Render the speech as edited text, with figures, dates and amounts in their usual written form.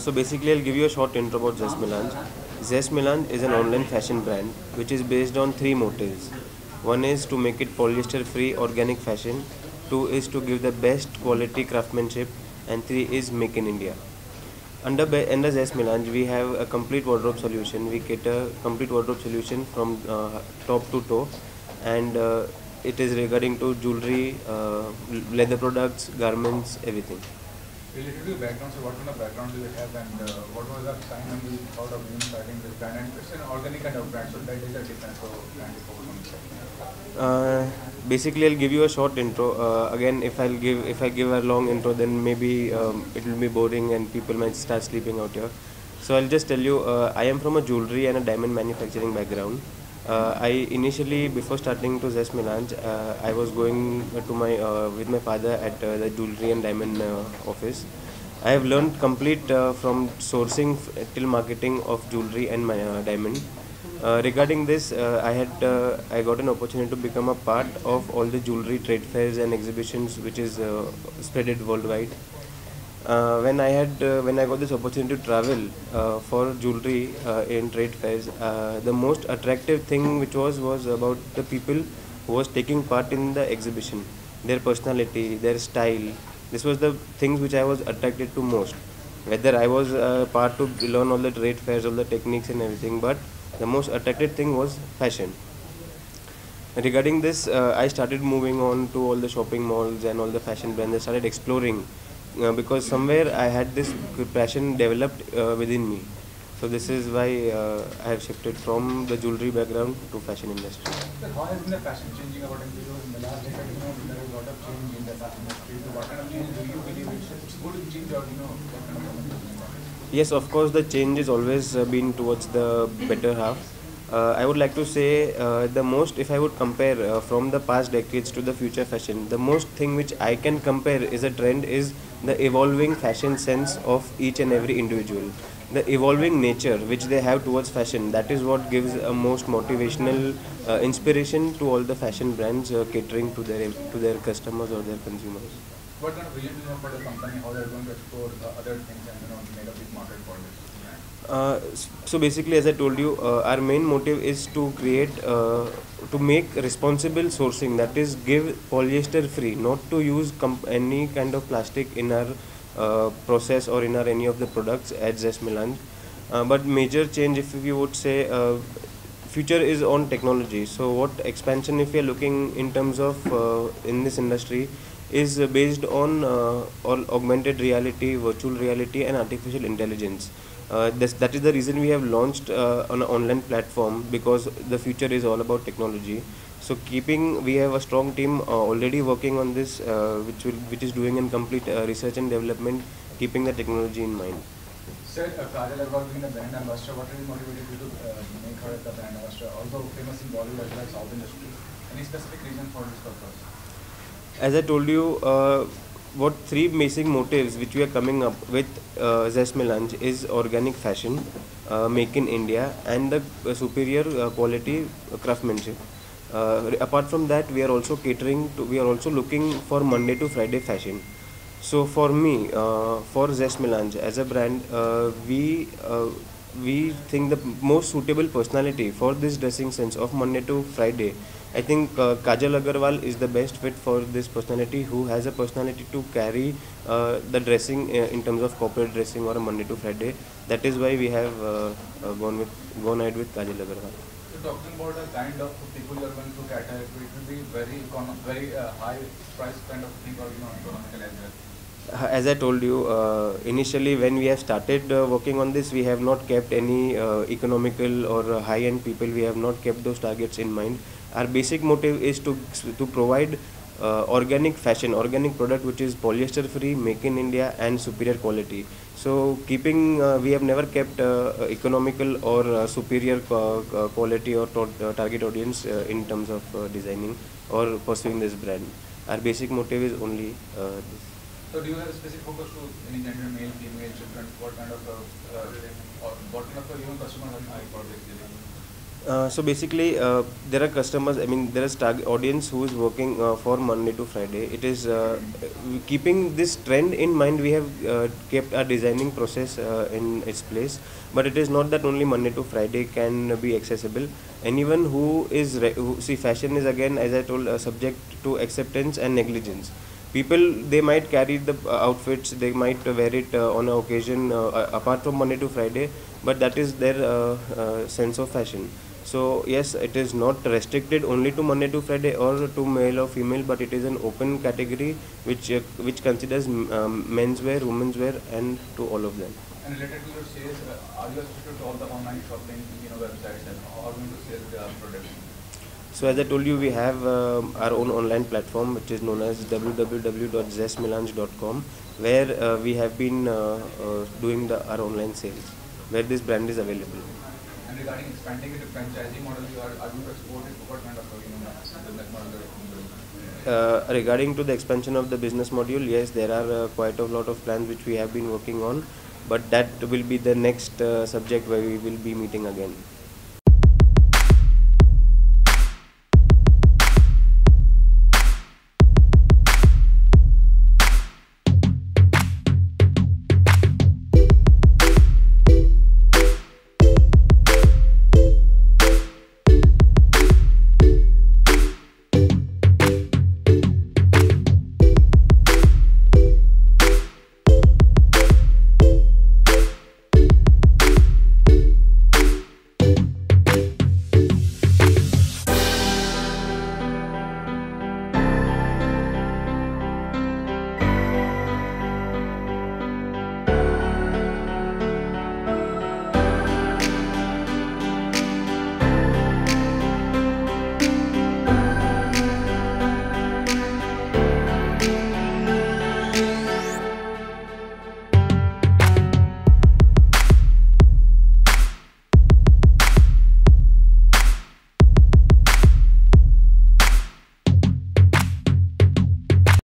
So basically, I'll give you a short intro about Zest Melange. Zest Melange is an online fashion brand which is based on three motives. One is to make it polyester-free organic fashion. Two is to give the best quality craftsmanship, and three is make in India. Under Zest Melange, we have a complete wardrobe solution. We cater complete wardrobe solution from top to toe, and it is regarding to jewelry, leather products, garments, everything. Related to your background, so what kind of background do you have, and what was the time when you thought of starting this brand? And it's an organic kind of brand, so that is a difference. So brand is focused on this. Basically, I'll give you a short intro. Again, if I give a long intro, then maybe it will be boring and people might start sleeping out here. So I'll just tell you, I am from a jewelry and a diamond manufacturing background. I initially, before starting to Zest Melange, I was going to my with my father at the jewelry and diamond office. I have learned complete from sourcing till marketing of jewelry and my diamond. Regarding this, I got an opportunity to become a part of all the jewelry trade fairs and exhibitions which is spreaded worldwide. When I got this opportunity to travel for jewelry in trade fairs, the most attractive thing which was about the people who was taking part in the exhibition, their personality, their style. This was the things which I was attracted to most. Whether I was part to learn all the trade fairs, all the techniques and everything, but the most attractive thing was fashion. Regarding this, I started moving on to all the shopping malls and all the fashion brands. I started exploring because somewhere I had this passion developed within me. So this is why I have shifted from the jewelry background to fashion industry. So how has been the fashion changing about in the last decade? There is a lot of change in the fashion industry. So what kind of change do you believe it's good to change, or what kind of change? Yes, of course, the change is always been towards the better half. I would like to say the most, if I would compare from the past decades to the future fashion, the most thing which I can compare is a trend is the evolving fashion sense of each and every individual. The evolving nature which they have towards fashion, that is what gives a most motivational inspiration to all the fashion brands catering to their customers or their consumers. What kind of vision do you have for the company? How they're going to explore other things and make a big market for this? So basically, as I told you, our main motive is to create, to make responsible sourcing. That is, give polyester free, not to use any kind of plastic in our process or in our any of the products at Zest Melange. But major change, if you would say, future is on technology. So what expansion, if we are looking in terms of in this industry, is based on augmented reality, virtual reality, and artificial intelligence. That is the reason we have launched on an online platform, because the future is all about technology. So we have a strong team already working on this, which is doing in complete research and development, keeping the technology in mind. Sir, Kajal Agarwal being the brand ambassador, what really motivated you to make her the brand ambassador? Also famous in Bollywood as well as South industry. Any specific reason for this purpose? As I told you, what three basic motives which we are coming up with Zest Melange is organic fashion, make in India, and the superior quality craftsmanship. Apart from that, we are also looking for Monday to Friday fashion. So for me, for Zest Melange as a brand, we think the most suitable personality for this dressing sense of Monday to Friday, I think Kajal Agarwal is the best fit for this personality, who has a personality to carry the dressing in terms of corporate dressing or a Monday to Friday. That is why we have gone ahead with Kajal Agarwal. So talking about the kind of people you are going to cater, it will be very high price kind of thing, or economical as well. As I told you, initially when we have started working on this, we have not kept any economical or high-end people. We have not kept those targets in mind. Our basic motive is to provide organic fashion, organic product which is polyester free, make in India, and superior quality. So we have never kept economical or superior quality or target audience in terms of designing or pursuing this brand. Our basic motive is only this. So do you have a specific focus to any gender, male, female, children? What kind of even customer are you for this? So basically, there are customers. I mean, there is target audience who is working for Monday to Friday. It is keeping this trend in mind. We have kept our designing process in its place. But it is not that only Monday to Friday can be accessible. Anyone who is who, see, fashion is again, as I told, subject to acceptance and negligence. People, they might carry the outfits, they might wear it on an occasion apart from Monday to Friday, but that is their sense of fashion. So yes, it is not restricted only to Monday to Friday or to male or female, but it is an open category which considers menswear, womenswear, and to all of them. And related to your sales, are you restricted to all the online shopping, websites, and how are you going to sell the products? So as I told you, we have our own online platform, which is known as www.zestmelange.com, where we have been doing our online sales, where this brand is available. And regarding expanding into franchising model, are you going to export it? What kind of business model are you doing? Regarding to the expansion of the business module, yes, there are quite a lot of plans which we have been working on, but that will be the next subject where we will be meeting again.